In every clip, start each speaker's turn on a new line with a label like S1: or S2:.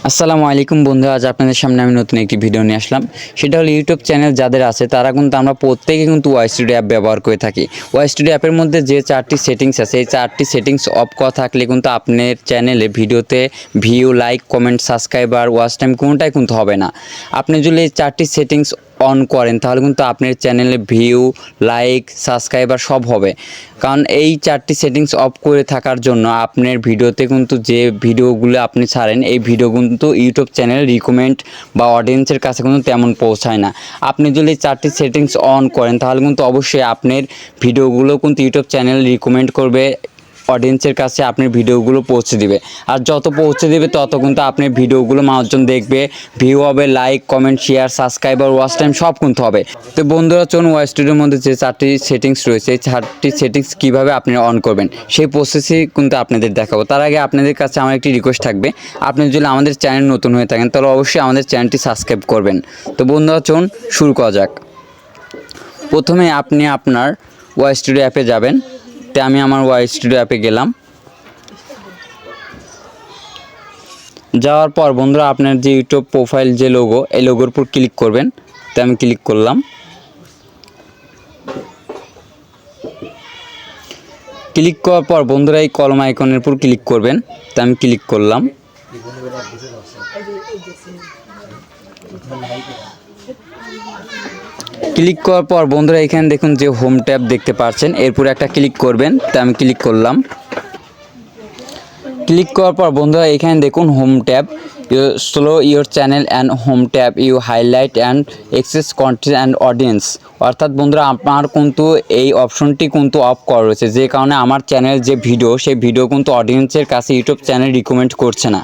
S1: আসসালামু আলাইকুম বন্ধুরা, আজ আপনাদের সামনে আমি নতুন একটি ভিডিও নিয়ে আসলাম। সেটা হলো ইউটিউব চ্যানেল যাদের আছে তারা কিন্তু আমরা প্রত্যেকে কিন্তু ওয়াই স্টুডিও অ্যাপ ব্যবহার করে থাকি। ওয়াই স্টুডিও অ্যাপের মধ্যে যে 4টি সেটিংস আছে, এই 4টি সেটিংস অফ করা থাকলে কিন্তু আপনার চ্যানেলে ভিডিওতে view, like, comment, subscriber, watch time কোনোটাই কিন্তু হবে না। আপনি যদি এই 4টি সেটিংস অন করেন তাহলে কিন্তু আপনার চ্যানেলে ভিউ, লাইক, সাবস্ক্রাইবার সব হবে। কারণ এই 4টি সেটিংস অফ করে থাকার জন্য আপনার ভিডিওতে কিন্তু যে ভিডিওগুলো আপনি ছাড়েন এই ভিডিও কিন্তু ইউটিউব চ্যানেল রিকমেন্ড বা অডিয়েন্সের কাছে কিন্তু তেমন পৌঁছায় না। আপনি যদি 4টি সেটিংস অন করেন তাহলে কিন্তু অবশ্যই আপনার ভিডিওগুলো কিন্তু ইউটিউব চ্যানেল রিকমেন্ড করবে, অডিয়েন্সের কাছে আপনার ভিডিওগুলো পৌঁছে দিবে। আর যত পৌঁছে দেবে তত কিন্তু আপনার ভিডিওগুলো মানুষজন দেখবে, ভিউ হবে, like, comment, share, subscriber, watch time সব কিন্তু হবে। তো বন্ধুরা চলুন ওয়াই স্টুডিওর মধ্যে যে 4টি সেটিংস রয়েছে এই 4টি সেটিংস কীভাবে আপনারা অন করবেন সেই প্রসেসই কিন্তু আপনাদের দেখাবো। তার আগে আপনাদের কাছে আমার একটি রিকোয়েস্ট থাকবে, আপনি যদি আমাদের চ্যানেল নতুন হয়ে থাকেন তাহলে অবশ্যই আমাদের চ্যানেলটি সাবস্ক্রাইব করবেন। তো বন্ধুরা চলুন শুরু করা যাক। প্রথমে আপনি আপনার ওয়াই স্টুডিও অ্যাপে যাবেন। তো আমি আমার ওয়াই স্টুডিও অ্যাপে গেলাম। যাওয়ার পর বন্ধুরা আপনার যে ইউটিউব প্রোফাইল যে লোগো, এই লোগোর উপর ক্লিক করবেন। তো আমি ক্লিক করলাম। ক্লিক করার পর বন্ধুরা এই কলম আইকনের উপর ক্লিক করবেন। তো আমি ক্লিক করলাম। ক্লিক করার পর বন্ধুরা এখানে দেখুন যে হোম ট্যাব দেখতে পাচ্ছেন, এরপর একটা ক্লিক করবেন। তো আমি ক্লিক করলাম। ক্লিক করার পর বন্ধুরা এখানে দেখুন home tab, you slow your channel and home tab, you highlight and access content and audience. অর্থাৎ বন্ধুরা আমার কিন্তু এই অপশনটি কিন্তু অফ করা রয়েছে, যে কারণে আমার চ্যানেল যে ভিডিও সেই ভিডিও কিন্তু অডিয়েন্সের কাছে ইউটিউব চ্যানেল রিকমেন্ড করছে না।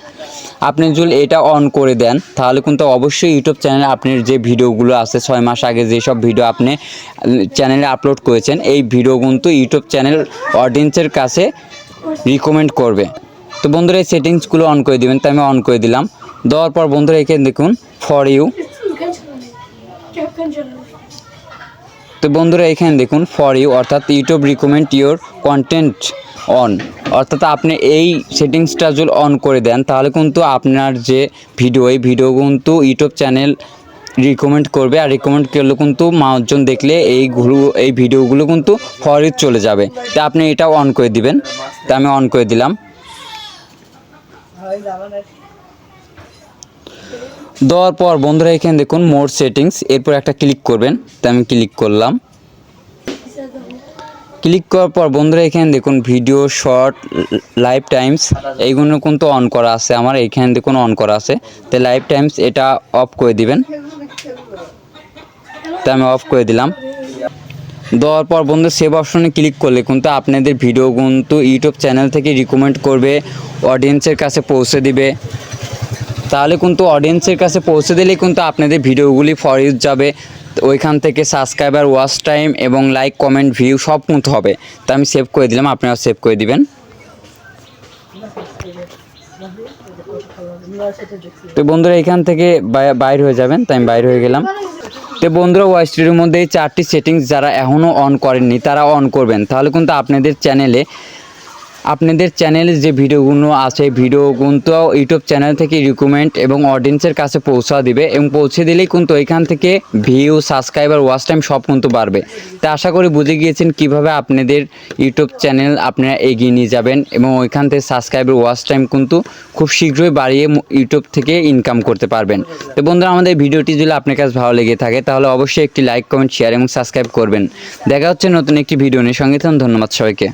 S1: আপনি যদি এটা অন করে দেন তাহলে কিন্তু অবশ্যই ইউটিউব চ্যানেলে আপনার যে ভিডিওগুলো আছে 6 মাস আগে যেসব ভিডিও আপনি চ্যানেলে আপলোড করেছেন এই ভিডিও কিন্তু ইউটিউব চ্যানেল অডিয়েন্সের কাছে রিকমেন্ড করবে। তো বন্ধুরা এই সেটিংসগুলো অন করে দিবেন। তো আমি অন করে দিলাম। দেওয়ার পর বন্ধুরা এখানে দেখুন ফর ইউ। তো বন্ধুরা এখানে দেখুন ফর ইউ অর্থাৎ YouTube recommend your content on. অর্থাৎ আপনি এই সেটিংসটা যদি অন করে দেন তাহলে কিন্তু আপনার যে ভিডিও এই ভিডিও কিন্তু ইউটিউব চ্যানেল রিকমেন্ড করবে, আর রিকমেন্ড করলে কিন্তু মানুষজন দেখলে এই ভিডিওগুলো কিন্তু ফর ইউ চলে যাবে। তো আপনি এটাও অন করে দিবেন। তো আমি অন করে দিলাম। দেওয়ার পর বন্ধুরা এখানে দেখুন মোর সেটিংস, এরপর একটা ক্লিক করবেন। তো আমি ক্লিক করলাম। ক্লিক করার পর বন্ধুরা এখানে দেখুন ভিডিও, শর্ট, লাইভ টাইমস এইগুলো কিন্তু অন করা আছে আমার, এইখানে দেখুন অন করা আছে। তো লাইভ টাইমস এটা অফ করে দিবেন। তো আমি অফ করে দিলাম। দেওয়ার পর বন্ধু সেভ অপশনে ক্লিক করলে কিন্তু আপনাদের ভিডিও কিন্তু ইউটিউব চ্যানেল থেকে রিকমেন্ড করবে, অডিয়েন্সের কাছে পৌঁছে দিবে। তাহলে কিন্তু অডিয়েন্সের কাছে পৌঁছে দিলেই কিন্তু আপনাদের ভিডিওগুলি ফর ইউজ যাবে। ওইখান থেকে সাবস্ক্রাইবার, ওয়াচ টাইম এবং লাইক, কমেন্ট, ভিউ সব কিন্তু হবে। তো আমি সেভ করে দিলাম, আপনারা সেভ করে দিবেন। তো বন্ধুরা এখান থেকে বাইর হয়ে যাবেন। তো আমি বাইর হয়ে গেলাম। তো বন্ধুরা ওয়াই স্টুডিওর মধ্যে এই 4টি সেটিংস যারা এখনও অন করেননি তারা অন করবেন, তাহলে কিন্তু আপনাদের চ্যানেলে যে ভিডিওগুলো আছে ভিডিও কিন্তু ইউটিউব চ্যানেল থেকে রিকমেন্ড এবং অডিয়েন্সের কাছে পৌঁছা দিবে, এবং পৌঁছে দিলেই কিন্তু এখান থেকে ভিউ, সাবস্ক্রাইবার, ওয়াচ টাইম সব কিন্তু বাড়বে। তা আশা করি বুঝে গিয়েছেন কিভাবে আপনাদের ইউটিউব চ্যানেল আপনারা এগিয়ে নিয়ে যাবেন এবং ওইখান থেকে সাবস্ক্রাইবার, ওয়াচ টাইম কিন্তু খুব শীঘ্রই বাড়িয়ে ইউটিউব থেকে ইনকাম করতে পারবেন। তো বন্ধুরা আমাদের ভিডিওটি যদি আপনার কাছে ভালো লেগে থাকে তাহলে অবশ্যই একটি লাইক, কমেন্ট, শেয়ার এবং সাবস্ক্রাইব করবেন। দেখা হচ্ছে নতুন একটি ভিডিও নিয়ে। সঙ্গে থাকুন। ধন্যবাদ সবাইকে।